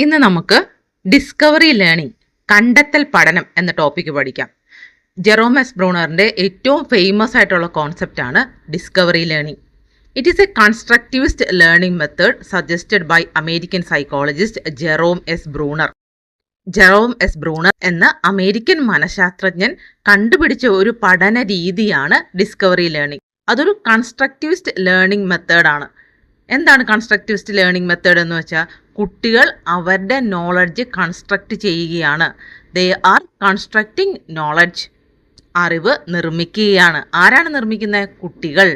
ഇന്ന് നമുക്ക് discovery learning കണ്ടെത്തൽ പഠനം എന്ന ടോപ്പിക്ക് പഠിക്കാം. ജെറോം എസ് ബ്രൂണറിന്റെ ഏറ്റവും ഫേമസ് ആയിട്ടുള്ള കോൺസെപ്റ്റാണ് discovery learning. It is a constructivist learning method suggested by American psychologist Jerome S Bruner. Jerome S Bruner എന്ന അമേരിക്കൻ മനഃശാസ്ത്രജ്ഞൻ കണ്ടുപിടിച്ച ഒരു പഠന രീതിയാണ് ഡിസ്കവറി ലേണിംഗ്. അതൊരു കൺസ്ട്രക്റ്റിവിസ്റ്റ് ലേണിംഗ് മെത്തേഡാണ്. എന്താണ് കൺസ്ട്രക്റ്റിവിസ്റ്റ് ലേണിംഗ് മെത്തേഡ് എന്ന് വെച്ചാൽ, കുട്ടികൾ അവരുടെ നോളജ് കൺസ്ട്രക്റ്റ് ചെയ്യുകയാണ്. They are constructing knowledge. അറിവ് നിർമ്മിക്കുകയാണ്. ആരാണ് നിർമ്മിക്കുന്നത്? കുട്ടികൾ.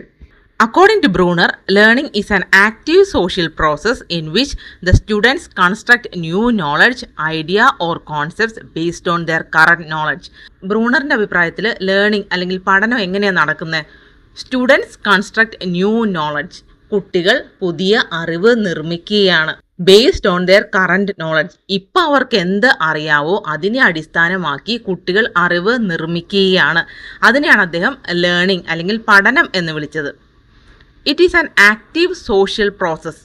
According to Bruner, learning is an active social process in which the students construct new knowledge, idea or concepts based on their current knowledge. ബ്രൂണറിൻ്റെ അഭിപ്രായത്തിൽ ലേണിംഗ് അല്ലെങ്കിൽ പഠനം എങ്ങനെയാണ് നടക്കുന്നത്? Students construct new knowledge. കുട്ടികൾ പുതിയ അറിവ് നിർമ്മിക്കുകയാണ്. Based on their current knowledge. ഇപ്പം അവർക്ക് എന്ത് അറിയാവോ അതിനെ അടിസ്ഥാനമാക്കി കുട്ടികൾ അറിവ് നിർമ്മിക്കുകയാണ്. അതിനെയാണ് അദ്ദേഹം ലേണിംഗ് അല്ലെങ്കിൽ പഠനം എന്ന് വിളിച്ചത്. It is an active social process.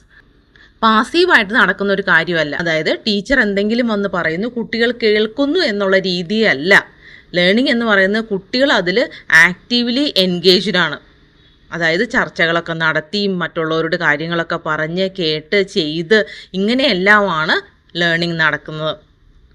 പാസീവായിട്ട് നടക്കുന്ന ഒരു കാര്യമല്ല. അതായത് ടീച്ചർ എന്തെങ്കിലും വന്ന് പറയുന്നു, കുട്ടികൾ കേൾക്കുന്നു എന്നുള്ള രീതിയല്ല. ലേണിംഗ് എന്ന് പറയുന്നത് കുട്ടികൾ അതിൽ ആക്റ്റീവ്ലി എൻഗേജ്ഡ് ആണ്. അതായത് ചർച്ചകളൊക്കെ നടത്തി മറ്റുള്ളവരുടെ കാര്യങ്ങളൊക്കെ പറഞ്ഞ് കേട്ട് ചെയ്ത് ഇങ്ങനെയെല്ലാമാണ് ലേണിംഗ് നടക്കുന്നത്.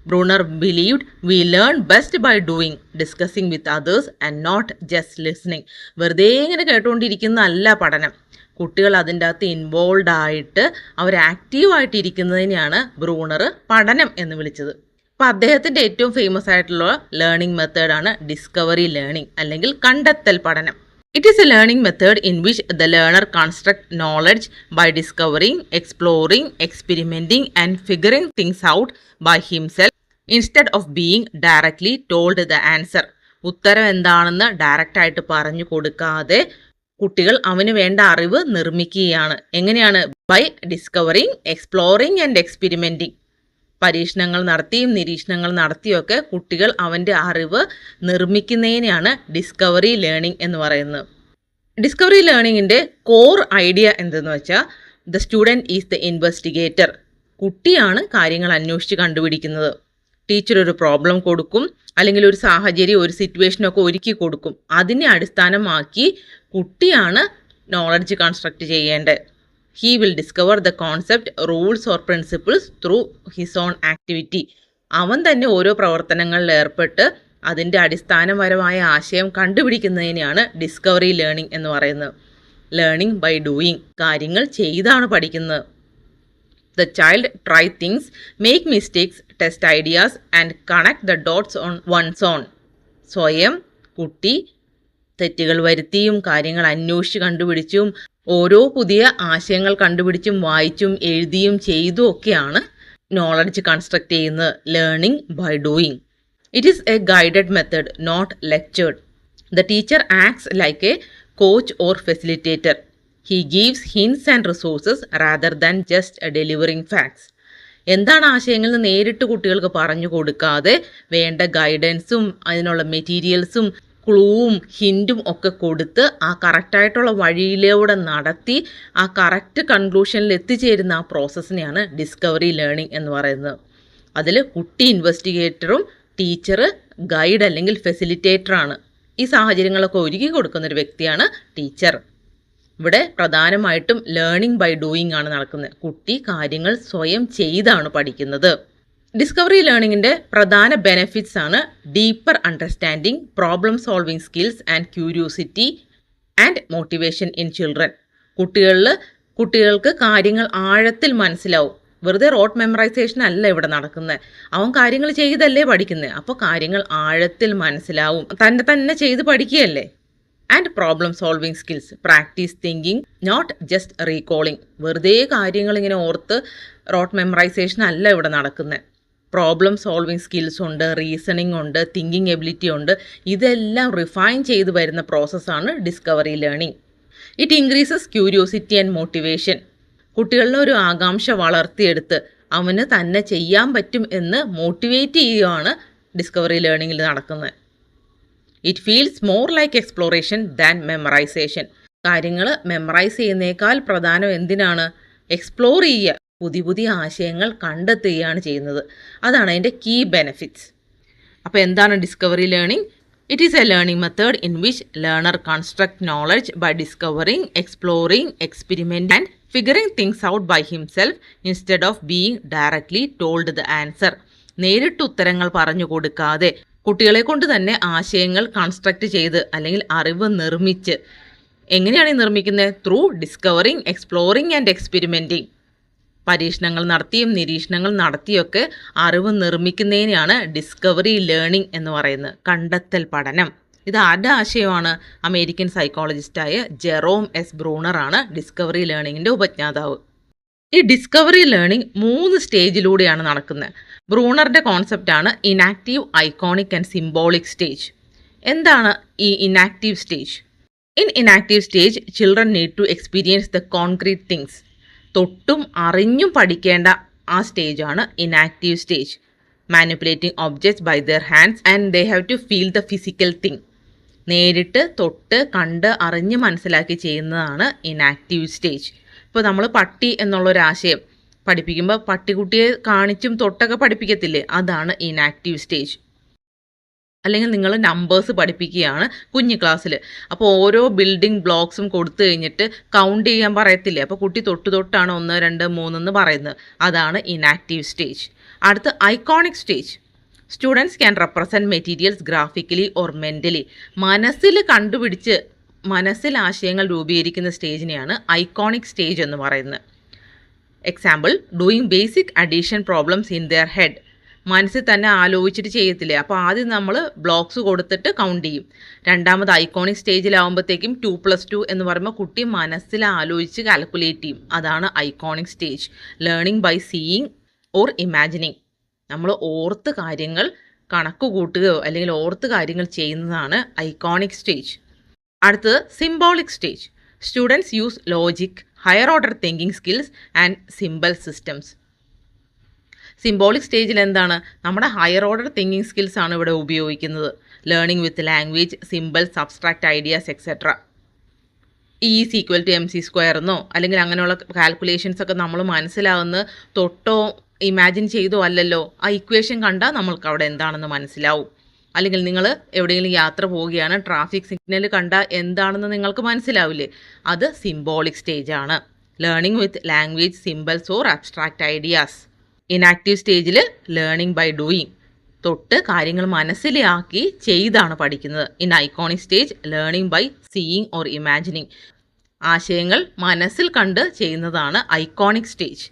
Bruner believed we learn best by doing, discussing with others and not just listening. വെറുതെ ഇങ്ങനെ കേട്ടുകൊണ്ടിരിക്കുന്നതല്ല പഠനം. കുട്ടികൾ അതിൻ്റെ അകത്ത് ഇൻവോൾവ് ആയിട്ട് അവർ ആക്റ്റീവായിട്ടിരിക്കുന്നതിനെയാണ് ബ്രൂണർ പഠനം എന്ന് വിളിച്ചത്. അപ്പോൾ അദ്ദേഹത്തിൻ്റെ ഏറ്റവും ഫേമസ് ആയിട്ടുള്ള ലേണിംഗ് മെത്തേഡാണ് ഡിസ്കവറി ലേണിംഗ് അല്ലെങ്കിൽ കണ്ടെത്തൽ പഠനം. It is a learning method in which the learner constructs knowledge by discovering, exploring, experimenting and figuring things out by himself instead of being directly told the answer. ഉത്തരം എന്താണെന്ന് ഡയറക്റ്റായിട്ട് പറഞ്ഞു കൊടുക്കാതെ കുട്ടികൾ അവന് വേണ്ട അറിവ് നിർമ്മിക്കുകയാണ്. എങ്ങനെയാണ്? By discovering, exploring and experimenting. പരീക്ഷണങ്ങൾ നടത്തിയും നിരീക്ഷണങ്ങൾ നടത്തിയൊക്കെ കുട്ടികൾ അവൻ്റെ അറിവ് നിർമ്മിക്കുന്നതിനെയാണ് ഡിസ്കവറി ലേണിംഗ് എന്ന് പറയുന്നത്. ഡിസ്കവറി ലേണിങ്ങിൻ്റെ കോർ ഐഡിയ എന്തെന്ന് വെച്ചാൽ, the student is the investigator. കുട്ടിയാണ് കാര്യങ്ങൾ അന്വേഷിച്ച് കണ്ടുപിടിക്കുന്നത്. ടീച്ചർ ഒരു പ്രോബ്ലം കൊടുക്കും, അല്ലെങ്കിൽ ഒരു സാഹചര്യം, ഒരു സിറ്റുവേഷനൊക്കെ ഒരുക്കി കൊടുക്കും. അതിനെ അടിസ്ഥാനമാക്കി കുട്ടിയാണ് നോളജ് കൺസ്ട്രക്റ്റ് ചെയ്യേണ്ടത്. He will discover the concept, rules or principles through his own activity. അവൻ തന്നെ ഓരോ പ്രവർത്തനങ്ങളിൽ ഏർപ്പെട്ട് അതിൻ്റെ അടിസ്ഥാനപരമായ ആശയം കണ്ടുപിടിക്കുന്നതിനെയാണ് ഡിസ്കവറി ലേണിംഗ് എന്ന് പറയുന്നത്. Learning by doing. കാര്യങ്ങൾ ചെയ്താണ് പഠിക്കുന്നത്. The child try things, make mistakes, test ideas and connect the dots on one's own. സ്വയം കുട്ടി തെറ്റുകൾ വരുത്തിയും കാര്യങ്ങൾ അന്വേഷിച്ച് കണ്ടുപിടിച്ചും ഓരോ പുതിയ ആശയങ്ങൾ കണ്ടുപിടിച്ചും വായിച്ചും എഴുതിയും ചെയ്തും ഒക്കെയാണ് നോളജ് കൺസ്ട്രക്ട് ചെയ്യുന്നത്. Learning by doing. It is a guided method, not lectured. The teacher acts like a coach or facilitator. He gives hints and resources rather than just delivering facts. എന്താണ് ആശയങ്ങൾ എന്ന് നേരിട്ട് കുട്ടികൾക്ക് പറഞ്ഞു കൊടുക്കാതെ വേണ്ട ഗൈഡൻസും അതിനുള്ള മെറ്റീരിയൽസും ക്ലൂവും ഹിൻറ്റും ഒക്കെ കൊടുത്ത് ആ കറക്റ്റായിട്ടുള്ള വഴിയിലൂടെ നടത്തി ആ കറക്റ്റ് കൺക്ലൂഷനിൽ എത്തിച്ചേരുന്ന ആ പ്രോസസ്സിനെയാണ് ഡിസ്കവറി ലേണിംഗ് എന്ന് പറയുന്നത്. അതിൽ കുട്ടി ഇൻവെസ്റ്റിഗേറ്ററും ടീച്ചർ ഗൈഡ് അല്ലെങ്കിൽ ഫെസിലിറ്റേറ്ററാണ്. ഈ സാഹചര്യങ്ങളൊക്കെ ഒരുക്കി കൊടുക്കുന്നൊരു വ്യക്തിയാണ് ടീച്ചർ. ഇവിടെ പ്രധാനമായിട്ടും ലേണിംഗ് ബൈ ഡൂയിങ് ആണ് നടക്കുന്നത്. കുട്ടി കാര്യങ്ങൾ സ്വയം ചെയ്താണ് പഠിക്കുന്നത്. ഡിസ്കവറി ലേണിങ്ങിൻ്റെ പ്രധാന ബെനിഫിറ്റ്സ് ആണ് deeper understanding, problem solving skills and curiosity and motivation in children. കുട്ടികൾക്ക് കാര്യങ്ങൾ ആഴത്തിൽ മനസ്സിലാവും. വെറുതെ റോട്ട് മെമ്മറൈസേഷൻ അല്ല ഇവിടെ നടക്കുന്നത്. അവൻ കാര്യങ്ങൾ ചെയ്തല്ലേ പഠിക്കുന്നത്. അപ്പോൾ കാര്യങ്ങൾ ആഴത്തിൽ മനസ്സിലാവും. തന്നെ ചെയ്ത് പഠിക്കുകയല്ലേ. And problem solving skills, practice thinking, not just recalling. വെറുതെ കാര്യങ്ങൾ ഇങ്ങനെ ഓർത്ത് റോട്ട് മെമ്മറൈസേഷൻ അല്ല ഇവിടെ നടക്കുന്നത്. പ്രോബ്ലം സോൾവിങ് സ്കിൽസ് ഉണ്ട്, റീസണിങ് ഉണ്ട്, തിങ്കിങ് എബിലിറ്റി ഉണ്ട്. ഇതെല്ലാം റിഫൈൻ ചെയ്ത് വരുന്ന പ്രോസസ്സാണ് discovery learning. It increases curiosity and motivation. കുട്ടികളിലെ ഒരു ആകാംക്ഷ വളർത്തിയെടുത്ത് അവന് തന്നെ ചെയ്യാൻ പറ്റും എന്ന് മോട്ടിവേറ്റ് ചെയ്യുകയാണ് ഡിസ്കവറി ലേണിങ്ങിൽ നടക്കുന്നത്. It feels more like exploration than memorisation. കാര്യങ്ങൾ മെമ്മറൈസ് ചെയ്യുന്നേക്കാൾ പ്രധാനം എന്തിനാണ്? എക്സ്പ്ലോർ ചെയ്യുക. പുതിയ പുതിയ ആശയങ്ങൾ കണ്ടെത്തുകയാണ് ചെയ്യുന്നത്. അതാണ് അതിൻ്റെ കീ ബെനിഫിറ്റ്സ്. അപ്പോൾ എന്താണ് discovery learning? It is a learning method in which learner construct knowledge by discovering, exploring, experiment and figuring things out by himself instead of being directly told the answer. നേരിട്ട് ഉത്തരങ്ങൾ പറഞ്ഞു കൊടുക്കാതെ കുട്ടികളെ കൊണ്ട് തന്നെ ആശയങ്ങൾ കൺസ്ട്രക്ട് ചെയ്ത് അല്ലെങ്കിൽ അറിവ് നിർമ്മിച്ച്. എങ്ങനെയാണ് ഈ നിർമ്മിക്കുന്നത്? Through discovering, exploring and experimenting. പരീക്ഷണങ്ങൾ നടത്തിയും നിരീക്ഷണങ്ങൾ നടത്തിയൊക്കെ അറിവ് നിർമ്മിക്കുന്നതിനെയാണ് ഡിസ്കവറി ലേണിംഗ് എന്ന് പറയുന്നത്, കണ്ടെത്തൽ പഠനം. ഇത് ആരുടെ ആശയമാണ്? അമേരിക്കൻ സൈക്കോളജിസ്റ്റായ ജെറോം എസ് ബ്രൂണറാണ് ഡിസ്കവറി ലേണിങ്ങിൻ്റെ ഉപജ്ഞാതാവ്. ഈ ഡിസ്കവറി ലേണിംഗ് 3 സ്റ്റേജിലൂടെയാണ് നടക്കുന്നത്. ബ്രൂണറിൻ്റെ കോൺസെപ്റ്റാണ് enactive, iconic and symbolic stage. എന്താണ് ഈ enactive stage? In enactive stage children need to experience the concrete things. തൊട്ടും അറിഞ്ഞും പഠിക്കേണ്ട ആ സ്റ്റേജാണ് enactive stage. Manipulating objects by their hands and they have to feel the physical thing. നേരിട്ട് തൊട്ട് കണ്ട് അറിഞ്ഞ് മനസ്സിലാക്കി ചെയ്യുന്നതാണ് ഇനാക്റ്റീവ് സ്റ്റേജ്. ഇപ്പോൾ നമ്മൾ പട്ടി എന്നുള്ളൊരാശയം പഠിപ്പിക്കുമ്പോൾ പട്ടിക്കുട്ടിയെ കാണിച്ചും തൊട്ടൊക്കെ പഠിപ്പിക്കത്തില്ലേ? അതാണ് ഇനാക്റ്റീവ് സ്റ്റേജ്. അല്ലെങ്കിൽ നിങ്ങൾ നമ്പേഴ്സ് പഠിപ്പിക്കുകയാണ് കുഞ്ഞു ക്ലാസ്സിൽ. അപ്പോൾ ഓരോ ബിൽഡിംഗ് ബ്ലോക്സും കൊടുത്തു കഴിഞ്ഞിട്ട് കൗണ്ട് ചെയ്യാൻ പറയത്തില്ലേ? അപ്പോൾ കുട്ടി തൊട്ടാണ് 1, 2, 3 എന്ന് പറയുന്നത്. അതാണ് ഇനാക്റ്റീവ് സ്റ്റേജ്. അടുത്ത് iconic stage. Students can represent materials graphically or mentally. മനസ്സിൽ കണ്ടുപിടിച്ച് മനസ്സിൽ ആശയങ്ങൾ രൂപീകരിക്കുന്ന സ്റ്റേജിനെയാണ് ഐക്കോണിക് സ്റ്റേജ് എന്ന് പറയുന്നത്. Example, doing basic addition problems in their head. മനസ്സിൽ തന്നെ ആലോചിച്ചിട്ട് ചെയ്യത്തില്ലേ? അപ്പോൾ ആദ്യം നമ്മൾ ബ്ലോക്സ് കൊടുത്തിട്ട് കൗണ്ട് ചെയ്യും. രണ്ടാമത് ഐക്കോണിക് സ്റ്റേജിലാവുമ്പോഴത്തേക്കും 2+2 എന്ന് പറയുമ്പോൾ കുട്ടി മനസ്സിൽ ആലോചിച്ച് കാൽക്കുലേറ്റ് ചെയ്യും. അതാണ് iconic stage. Learning by seeing or imagining. നമ്മൾ ഓർത്ത് കാര്യങ്ങൾ കണക്ക് കൂട്ടുകയോ അല്ലെങ്കിൽ ഓർത്ത് കാര്യങ്ങൾ ചെയ്യുന്നതാണ് ഐക്കോണിക് സ്റ്റേജ്. അടുത്തത് symbolic stage. Students use logic, higher order thinking skills and symbol systems. Symbolic സ്റ്റേജിൽ എന്താണ്? നമ്മുടെ ഹയർ ഓർഡർ തിങ്കിങ് സ്കിൽസ് ആണ് ഇവിടെ ഉപയോഗിക്കുന്നത്. Learning with language, symbols, abstract ideas etcetera. E=mc² എന്നോ അല്ലെങ്കിൽ അങ്ങനെയുള്ള കാൽക്കുലേഷൻസ് ഒക്കെ നമ്മൾ മനസ്സിലാവുന്ന തൊട്ടോ ഇമാജിൻ ചെയ്തോ അല്ലല്ലോ. ആ ഇക്വേഷൻ കണ്ടാൽ നമ്മൾക്ക് അവിടെ എന്താണെന്ന് മനസ്സിലാവും. അല്ലെങ്കിൽ നിങ്ങൾ എവിടെയെങ്കിലും യാത്ര പോവുകയാണ്, ട്രാഫിക് സിഗ്നൽ കണ്ടാൽ എന്താണെന്ന് നിങ്ങൾക്ക് മനസ്സിലാവില്ലേ? അത് സിംബോളിക് സ്റ്റേജാണ്. Learning with language, symbols or abstract ideas. Enactive സ്റ്റേജിൽ ലേണിംഗ് ബൈ ഡൂയിങ്. തൊട്ട് കാര്യങ്ങൾ മനസ്സിലാക്കി ചെയ്താണ് പഠിക്കുന്നത്. In iconic stage learning by seeing or imagining. ആശയങ്ങൾ മനസ്സിൽ കണ്ട് ചെയ്യുന്നതാണ് iconic stage.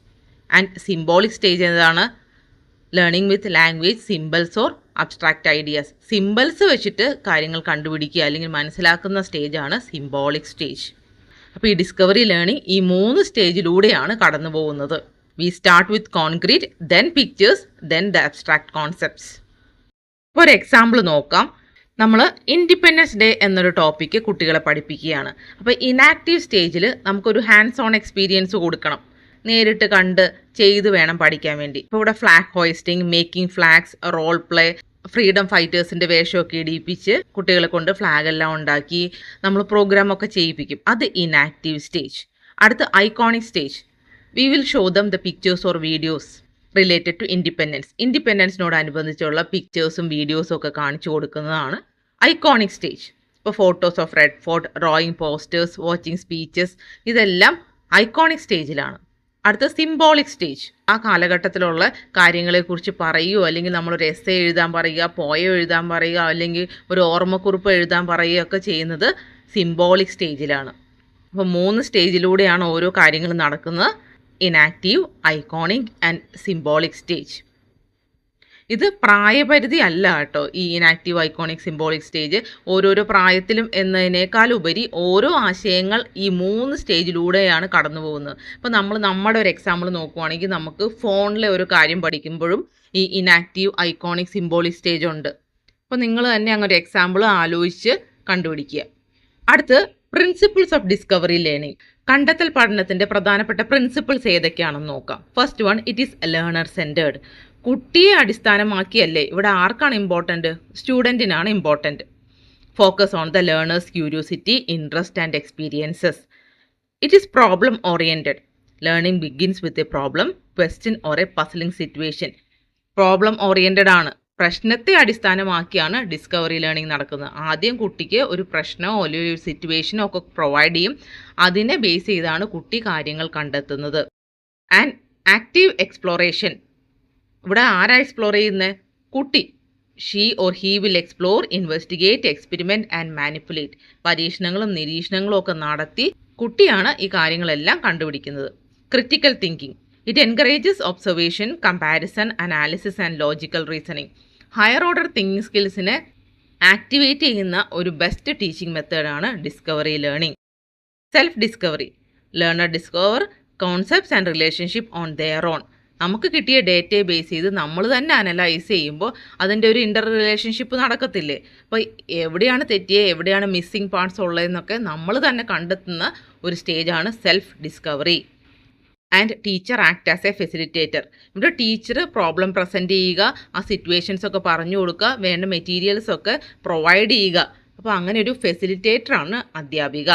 And symbolic stage ഏതാണ്? Learning with language, symbols or abstract ideas. Symbols വെച്ചിട്ട് കാര്യങ്ങൾ കണ്ടുപിടിക്കുക അല്ലെങ്കിൽ മനസ്സിലാക്കുന്ന സ്റ്റേജാണ് സിംബോളിക് സ്റ്റേജ്. അപ്പോൾ ഈ ഡിസ്കവറി ലേണിംഗ് ഈ 3 സ്റ്റേജിലൂടെയാണ് കടന്നു പോകുന്നത്. We start with concrete, then pictures, then the abstract concepts. ഇപ്പോൾ ഒരു എക്സാമ്പിൾ നോക്കാം. നമ്മൾ ഇൻഡിപെൻഡൻസ് ഡേ എന്നൊരു ടോപ്പിക്ക് കുട്ടികളെ പഠിപ്പിക്കുകയാണ്. അപ്പോൾ ഇനാക്റ്റീവ് സ്റ്റേജിൽ നമുക്കൊരു ഹാൻഡ്സ് ഓൺ എക്സ്പീരിയൻസ് കൊടുക്കണം. നേരിട്ട് കണ്ട് ചെയ്ത് വേണം പഠിക്കാൻ വേണ്ടി. ഇപ്പോൾ ഇവിടെ flag hoisting, making flags, role play, freedom ഫൈറ്റേഴ്സിൻ്റെ വേഷമൊക്കെ ഇടിയിപ്പിച്ച് കുട്ടികളെ കൊണ്ട് ഫ്ലാഗ് എല്ലാം ഉണ്ടാക്കി നമ്മൾ പ്രോഗ്രാമൊക്കെ ചെയ്യിപ്പിക്കും. അത് ഇനാക്റ്റീവ് സ്റ്റേജ്. അടുത്ത് iconic stage. We will show them the pictures or videos related to independence. ഇൻഡിപെൻഡൻസിനോടനുബന്ധിച്ചുള്ള പിക്ചേഴ്സും വീഡിയോസും ഒക്കെ കാണിച്ചു കൊടുക്കുന്നതാണ് ഐക്കോണിക് സ്റ്റേജ്. ഇപ്പോൾ photos of red fort, drawing posters, watching speeches, ഇതെല്ലാം ഐക്കോണിക് സ്റ്റേജിലാണ്. അടുത്ത സിംബോളിക് സ്റ്റേജ്. ആ കാലഘട്ടത്തിലുള്ള കാര്യങ്ങളെക്കുറിച്ച് പറയുകയോ അല്ലെങ്കിൽ നമ്മളൊരു എസ്സേ എഴുതാൻ പറയുക, പോയം എഴുതാൻ പറയുക, അല്ലെങ്കിൽ ഒരു ഓർമ്മക്കുറിപ്പ് എഴുതാൻ പറയുകയൊക്കെ ചെയ്യുന്നത് സിംബോളിക് സ്റ്റേജിലാണ്. അപ്പോൾ 3 സ്റ്റേജിലൂടെയാണ് ഓരോ കാര്യങ്ങളും നടക്കുന്നത്. Inactive, iconic and symbolic stage. ഇത് പ്രായപരിധി അല്ല കേട്ടോ. ഈ ഇനാക്റ്റീവ്, ഐക്കോണിക്, സിംബോളിക് സ്റ്റേജ് ഓരോരോ പ്രായത്തിലും എന്നതിനേക്കാൾ ഉപരി ഓരോ ആശയങ്ങൾ ഈ 3 സ്റ്റേജിലൂടെയാണ് കടന്നു പോകുന്നത്. ഇപ്പോൾ നമ്മുടെ ഒരു എക്സാമ്പിൾ നോക്കുവാണെങ്കിൽ നമുക്ക് ഫോണിലെ ഒരു കാര്യം പഠിക്കുമ്പോഴും ഈ ഇനാക്റ്റീവ്, ഐക്കോണിക്, സിംബോളിക് സ്റ്റേജ് ഉണ്ട്. അപ്പോൾ നിങ്ങൾ തന്നെ അങ്ങനെ ഒരു എക്സാമ്പിൾ ആലോചിച്ച് കണ്ടുപിടിക്കുക. അടുത്ത് പ്രിൻസിപ്പിൾസ് ഓഫ് ഡിസ്കവറി ലേണിംഗ്. കണ്ടെത്തൽ പഠനത്തിൻ്റെ പ്രധാനപ്പെട്ട പ്രിൻസിപ്പിൾസ് ഏതൊക്കെയാണെന്ന് നോക്കാം. First one, it is learner centred. കുട്ടിയെ അടിസ്ഥാനമാക്കിയല്ലേ. ഇവിടെ ആർക്കാണ് ഇമ്പോർട്ടൻറ്റ്? സ്റ്റുഡൻറ്റിനാണ് important. Focus on the learner's curiosity, interest and experiences. It is problem oriented. Learning begins with a problem, question or a puzzling situation. Problem oriented ആണ്. പ്രശ്നത്തെ അടിസ്ഥാനമാക്കിയാണ് discovery learning നടക്കുന്നത്. ആദ്യം കുട്ടിക്ക് ഒരു പ്രശ്നമോ അല്ലെങ്കിൽ ഒരു സിറ്റുവേഷനോ ഒക്കെ പ്രൊവൈഡ് ചെയ്യും. അതിനെ ബേസ് ചെയ്താണ് കുട്ടി കാര്യങ്ങൾ കണ്ടെത്തുന്നത്. ആൻഡ് ആക്റ്റീവ് എക്സ്പ്ലോറേഷൻ, ഇവിടെ ആരാ എക്സ്പ്ലോർ ചെയ്യുന്നത്? കുട്ടി. She or he will explore, investigate, experiment and manipulate. പരീക്ഷണങ്ങളും നിരീക്ഷണങ്ങളും ഒക്കെ നടത്തി കുട്ടിയാണ് ഈ കാര്യങ്ങളെല്ലാം കണ്ടുപിടിക്കുന്നത്. Critical thinking, it encourages observation, comparison, analysis and logical reasoning. Higher order thinking സ്കിൽസിനെ ആക്ടിവേറ്റ് ചെയ്യുന്ന ഒരു ബെസ്റ്റ് ടീച്ചിങ് മെത്തേഡാണ് discovery learning. Self discovery, learner discover concepts and relationship on their own. നമുക്ക് കിട്ടിയ ഡേറ്റയെ ബേസ് ചെയ്ത് നമ്മൾ തന്നെ അനലൈസ് ചെയ്യുമ്പോൾ അതിൻ്റെ ഒരു ഇൻ്റർ റിലേഷൻഷിപ്പ് നടക്കത്തില്ലേ? അപ്പോൾ എവിടെയാണ് തെറ്റിയത്, എവിടെയാണ് മിസ്സിങ് പാർട്സ് ഉള്ളതെന്നൊക്കെ നമ്മൾ തന്നെ കണ്ടെത്തുന്ന ഒരു സ്റ്റേജാണ് self discovery. And teacher act as a facilitator. ഇവിടെ ടീച്ചർ പ്രോബ്ലം പ്രസൻറ്റ് ചെയ്യുക, ആ സിറ്റുവേഷൻസ് ഒക്കെ പറഞ്ഞു കൊടുക്കുക, വേണ്ട മെറ്റീരിയൽസ് ഒക്കെ പ്രൊവൈഡ് ചെയ്യുക. അപ്പോൾ അങ്ങനെ ഒരു ഫെസിലിറ്റേറ്ററാണ് അധ്യാപിക.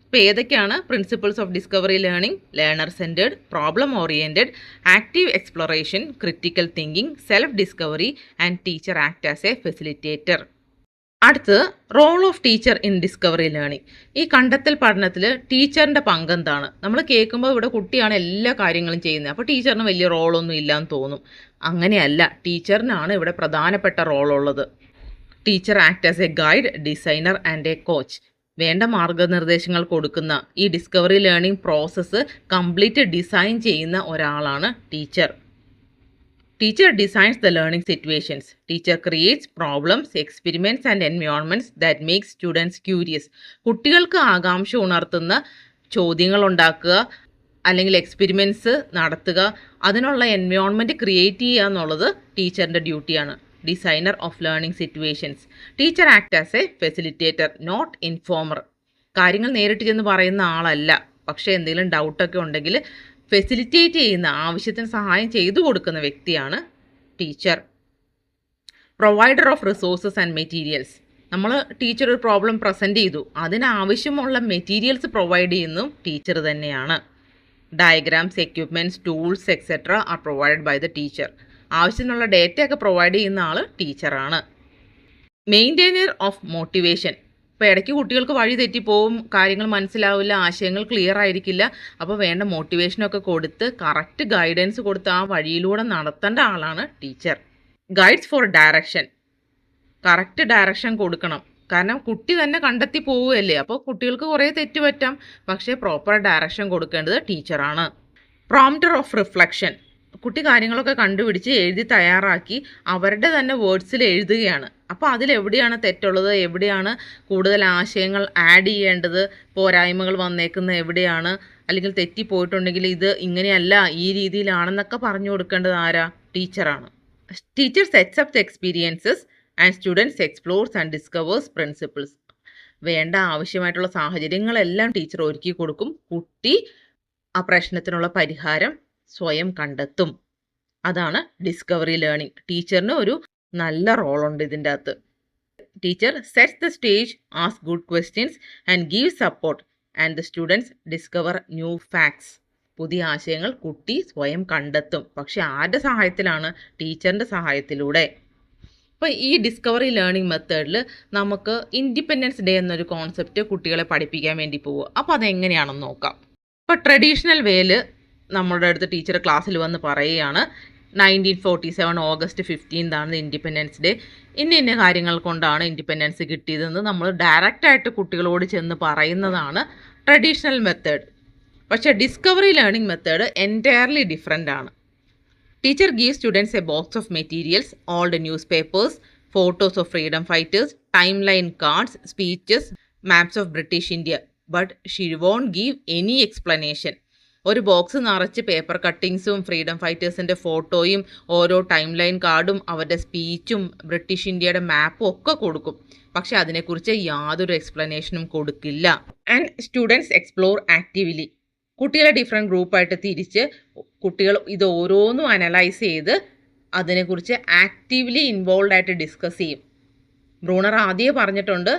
അപ്പോൾ ഏതൊക്കെയാണ് principles of discovery learning? Learner centred, problem oriented, active exploration, critical thinking, self discovery and teacher act as a facilitator. അടുത്ത് role of teacher in discovery learning. ഈ കണ്ടെത്തൽ പഠനത്തിൽ ടീച്ചറിൻ്റെ പങ്കെന്താണ്? നമ്മൾ കേൾക്കുമ്പോൾ ഇവിടെ കുട്ടിയാണ് എല്ലാ കാര്യങ്ങളും ചെയ്യുന്നത്, അപ്പോൾ ടീച്ചറിന് വലിയ റോളൊന്നും ഇല്ലയെന്ന് തോന്നും. അങ്ങനെയല്ല, ടീച്ചറിനാണ് ഇവിടെ പ്രധാനപ്പെട്ട റോളുള്ളത്. Teacher act as a guide, designer and a coach. വേണ്ട മാർഗനിർദ്ദേശങ്ങൾ കൊടുക്കുന്ന ഈ discovery learning process complete design ചെയ്യുന്ന ഒരാളാണ് teacher. Teacher designs the learning situations. Teacher creates problems, experiments and environments that make students curious. കുട്ടികൾക്ക് ആകാംക്ഷ ഉണർത്തുന്ന ചോദ്യങ്ങൾ ഉണ്ടാക്കുക, അല്ലെങ്കിൽ എക്സ്പെരിമെൻറ്റ്സ് നടത്തുക, അതിനുള്ള എൻവയോൺമെൻറ്റ് ക്രിയേറ്റ് ചെയ്യുക എന്നുള്ളത് ടീച്ചറിൻ്റെ ഡ്യൂട്ടിയാണ്. Designer of learning situations. Teacher act as a facilitator, not informer. കാര്യങ്ങൾ നേരിട്ട് ചെന്ന് പറയുന്ന ആളല്ല, പക്ഷേ എന്തെങ്കിലും ഡൗട്ടൊക്കെ ഉണ്ടെങ്കിൽ ഫെസിലിറ്റേറ്റ് ചെയ്യുന്ന, ആവശ്യത്തിന് സഹായം ചെയ്തു കൊടുക്കുന്ന വ്യക്തിയാണ് teacher. Provider of resources and materials. നമ്മൾ ടീച്ചർ ഒരു പ്രോബ്ലം പ്രസൻറ്റ് ചെയ്തു, അതിനാവശ്യമുള്ള മെറ്റീരിയൽസ് പ്രൊവൈഡ് ചെയ്യുന്നതും ടീച്ചർ തന്നെയാണ്. Diagrams, equipments, tools etcetera are provided by the teacher. ആവശ്യത്തിനുള്ള ഡേറ്റയൊക്കെ പ്രൊവൈഡ് ചെയ്യുന്ന ആൾ ടീച്ചറാണ്. Maintainer of motivation. ഇപ്പോൾ ഇടയ്ക്ക് കുട്ടികൾക്ക് വഴി തെറ്റിപ്പോവും, കാര്യങ്ങൾ മനസ്സിലാവില്ല, ആശയങ്ങൾ ക്ലിയർ ആയിരിക്കില്ല. അപ്പോൾ വേണ്ട മോട്ടിവേഷനൊക്കെ കൊടുത്ത് കറക്റ്റ് ഗൈഡൻസ് കൊടുത്ത് ആ വഴിയിലൂടെ നടത്തേണ്ട ആളാണ് teacher. Guides for direction. Correct direction കൊടുക്കണം, കാരണം കുട്ടി തന്നെ കണ്ടെത്തി പോവുകയല്ലേ, അപ്പോൾ കുട്ടികൾക്ക് കുറേ തെറ്റ് പറ്റാം, പക്ഷേ പ്രോപ്പർ ഡയറക്ഷൻ കൊടുക്കേണ്ടത് ടീച്ചറാണ്. Prompter of reflection. കുട്ടി കാര്യങ്ങളൊക്കെ കണ്ടുപിടിച്ച് എഴുതി തയ്യാറാക്കി അവരുടെ തന്നെ വേർഡ്സിൽ എഴുതുകയാണ്. അപ്പോൾ അതിലെവിടെയാണ് തെറ്റുള്ളത്, എവിടെയാണ് കൂടുതൽ ആശയങ്ങൾ ആഡ് ചെയ്യേണ്ടത്, പോരായ്മകൾ വന്നേക്കുന്നത് എവിടെയാണ്, അല്ലെങ്കിൽ തെറ്റിപ്പോയിട്ടുണ്ടെങ്കിൽ ഇത് ഇങ്ങനെയല്ല ഈ രീതിയിലാണെന്നൊക്കെ പറഞ്ഞു കൊടുക്കേണ്ടത് ആരാ? ടീച്ചറാണ്. Teacher sets up the experiences and students explores and discovers principles. വേണ്ട ആവശ്യമായിട്ടുള്ള സാഹചര്യങ്ങളെല്ലാം ടീച്ചർ ഒരുക്കി കൊടുക്കും. കുട്ടി ആ പ്രശ്നത്തിനുള്ള പരിഹാരം സ്വയം കണ്ടെത്തും. അതാണ് ഡിസ്കവറി ലേണിംഗ്. ടീച്ചറിന് ഒരു നല്ല റോളുണ്ട് ഇതിൻ്റെ അകത്ത്. Teacher sets the stage, ask good questions and give support and the students discover new facts. പുതിയ ആശയങ്ങൾ കുട്ടി സ്വയം കണ്ടെത്തും, പക്ഷെ ആരുടെ സഹായത്തിലാണ്? ടീച്ചറിൻ്റെ സഹായത്തിലൂടെ. അപ്പോൾ ഈ ഡിസ്കവറി ലേണിംഗ് മെത്തേഡിൽ നമുക്ക് ഇൻഡിപെൻഡൻസ് ഡേ എന്നൊരു കോൺസെപ്റ്റ് കുട്ടികളെ പഠിപ്പിക്കാൻ വേണ്ടി പോവുക. അപ്പോൾ അതെങ്ങനെയാണെന്ന് നോക്കാം. ഇപ്പോൾ ട്രഡീഷണൽ വേയിൽ നമ്മളുടെ അടുത്ത് ടീച്ചർ ക്ലാസ്സിൽ വന്ന് പറയുകയാണ് 1947 ഓഗസ്റ്റ് 15 ഇൻഡിപെൻഡൻസ് ഡേ. ഇന്ന കാര്യങ്ങൾ കൊണ്ടാണ് ഇൻഡിപെൻഡൻസ് കിട്ടിയതെന്ന് നമ്മൾ ഡയറക്റ്റായിട്ട് കുട്ടികളോട് ചെന്ന് പറയുന്നതാണ് ട്രഡീഷണൽ മെത്തേഡ്. പക്ഷേ discovery learning method entirely different ആണ്. Teacher give students a box of materials, old newspapers, photos of freedom fighters, time line cards, speeches, maps of British India. But she won't give any explanation. ഒരു box നിറച്ച് paper കട്ടിങ്സും freedom ഫൈറ്റേഴ്സിൻ്റെ ഫോട്ടോയും ഓരോ time line കാർഡും അവരുടെ സ്പീച്ചും British ഇന്ത്യയുടെ മാപ്പും ഒക്കെ കൊടുക്കും, പക്ഷെ അതിനെക്കുറിച്ച് യാതൊരു എക്സ്പ്ലനേഷനും കൊടുക്കില്ല. And students explore actively. കുട്ടികളെ ഡിഫറെൻറ്റ് ഗ്രൂപ്പായിട്ട് തിരിച്ച് കുട്ടികൾ ഇത് ഓരോന്നും അനലൈസ് ചെയ്ത് അതിനെക്കുറിച്ച് ആക്റ്റീവ്ലി ഇൻവോൾവ് ആയിട്ട് ഡിസ്കസ് ചെയ്യും. ബ്രൂണർ ആദ്യമേ പറഞ്ഞിട്ടുണ്ട്,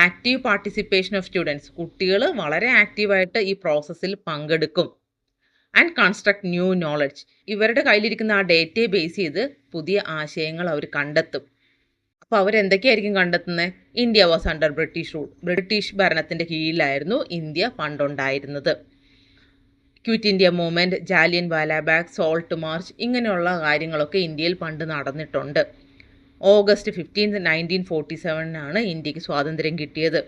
ആക്റ്റീവ് പാർട്ടിസിപ്പേഷൻ ഓഫ് സ്റ്റുഡൻസ്. കുട്ടികൾ വളരെ ആക്റ്റീവായിട്ട് ഈ പ്രോസസ്സിൽ പങ്കെടുക്കും. And construct new knowledge. ഇവരുടെ കയ്യിലിരിക്കുന്ന ആ ഡേറ്റയെ ബേസ് ചെയ്ത് പുതിയ ആശയങ്ങൾ അവർ കണ്ടെത്തും. അപ്പോൾ അവരെന്തൊക്കെയായിരിക്കും കണ്ടെത്തുന്നത്? India was under British rule. British ഭരണത്തിൻ്റെ കീഴിലായിരുന്നു ഇന്ത്യ പണ്ടുണ്ടായിരുന്നത്. Quit India movement, Jallian Wala Bagh, salt march, ഇങ്ങനെയുള്ള കാര്യങ്ങളൊക്കെ ഇന്ത്യയിൽ പണ്ട് നടന്നിട്ടുണ്ട്. ഓഗസ്റ്റ് 15, 1947 ഇന്ത്യക്ക് സ്വാതന്ത്ര്യം കിട്ടിയത്.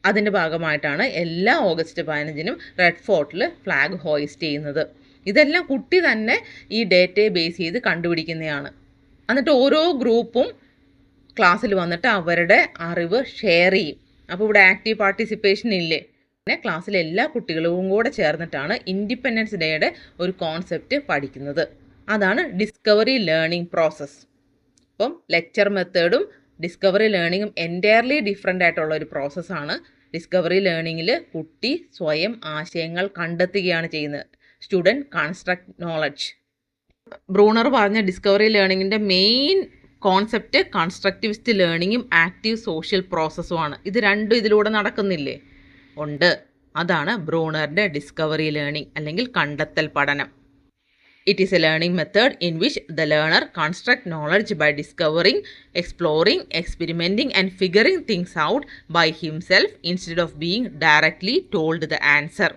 അതിൻ്റെ ഭാഗമായിട്ടാണ് എല്ലാ ഓഗസ്റ്റ് 15 റെഡ് ഫോർട്ടിൽ ഫ്ലാഗ് ഹോയിസ്റ്റ് ചെയ്യുന്നത്. ഇതെല്ലാം കുട്ടി തന്നെ ഈ ഡേറ്റയെ ബേസ് ചെയ്ത് കണ്ടുപിടിക്കുന്നതാണ്. എന്നിട്ട് ഓരോ ഗ്രൂപ്പും ക്ലാസ്സിൽ വന്നിട്ട് അവരുടെ അറിവ് ഷെയർ ചെയ്യും. അപ്പോൾ ഇവിടെ ആക്റ്റീവ് പാർട്ടിസിപ്പേഷൻ ഇല്ലേ? പിന്നെ ക്ലാസ്സിലെ എല്ലാ കുട്ടികളും കൂടെ ചേർന്നിട്ടാണ് ഇൻഡിപെൻഡൻസ് ഡേയുടെ ഒരു കോൺസെപ്റ്റ് പഠിക്കുന്നത്. അതാണ് ഡിസ്കവറി ലേണിംഗ് പ്രോസസ്സ്. അപ്പം ലെക്ചർ മെത്തേഡും ഡിസ്കവറി ലേണിങ്ങും എൻറ്റയർലി ഡിഫറെൻ്റ് ആയിട്ടുള്ള ഒരു പ്രോസസ്സാണ്. ഡിസ്കവറി ലേണിങ്ങിൽ കുട്ടി സ്വയം ആശയങ്ങൾ കണ്ടെത്തുകയാണ് ചെയ്യുന്നത്. Student construct knowledge. ബ്രൂണർ പറഞ്ഞ ഡിസ്കവറി ലേണിങ്ങിൻ്റെ മെയിൻ കോൺസെപ്റ്റ് കൺസ്ട്രക്റ്റിവിസ്റ്റ് ലേണിങ്ങും ആക്റ്റീവ് സോഷ്യൽ പ്രോസസ്സുമാണ്. ഇത് രണ്ടും ഇതിലൂടെ നടക്കുന്നില്ലേ? ഉണ്ട്. അതാണ് ബ്രൂണറിൻ്റെ ഡിസ്കവറി ലേണിംഗ് അല്ലെങ്കിൽ കണ്ടെത്തൽ പഠനം. It is a learning method in which the learner constructs knowledge by discovering, exploring, experimenting and figuring things out by himself instead of being directly told the answer.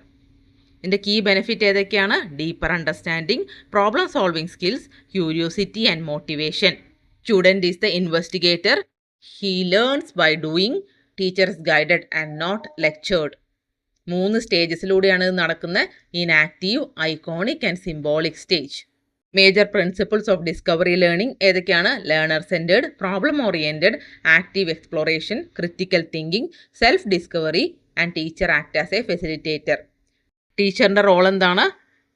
ഇതിൻ്റെ കീ ബെനിഫിറ്റ് ഏതൊക്കെയാണ്? Deeper understanding, problem solving skills, curiosity and motivation. Student is the investigator. He learns by doing. Teacher is guided and not lectured. 3 സ്റ്റേജസിലൂടെയാണ് ഇത് നടക്കുന്നത്. Enactive, iconic and symbolic stage. Major principles of discovery learning ഏതൊക്കെയാണ്? Learner centred, problem oriented, active exploration, critical thinking, self discovery and teacher act as a facilitator. ടീച്ചറിൻ്റെ role എന്താണ്?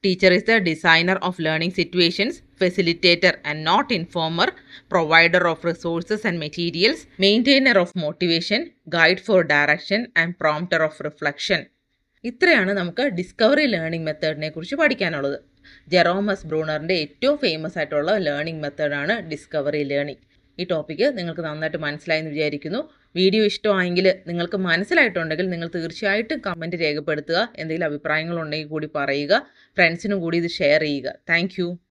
Teacher is the designer of learning situations, facilitator and not informer, provider of resources and materials, maintainer of motivation, guide for direction and prompter of reflection. ഇത്രയാണ് നമുക്ക് discovery learning മെത്തേഡിനെ കുറിച്ച് പഠിക്കാനുള്ളത്. ജെറോമസ് ബ്രൂണറിൻ്റെ ഏറ്റവും famous ആയിട്ടുള്ള learning മെത്തേഡാണ് discovery learning. ഈ topic നിങ്ങൾക്ക് നന്നായിട്ട് മനസ്സിലായെന്ന് വിചാരിക്കുന്നു. വീഡിയോ ഇഷ്ടമായെങ്കിൽ, നിങ്ങൾക്ക് മനസ്സിലായിട്ടുണ്ടെങ്കിൽ നിങ്ങൾ തീർച്ചയായിട്ടും കമൻറ്റ് രേഖപ്പെടുത്തുക. എന്തെങ്കിലും അഭിപ്രായങ്ങളുണ്ടെങ്കിൽ കൂടി പറയുക. ഫ്രണ്ട്സിനും കൂടി ഇത് ഷെയർ ചെയ്യുക. താങ്ക്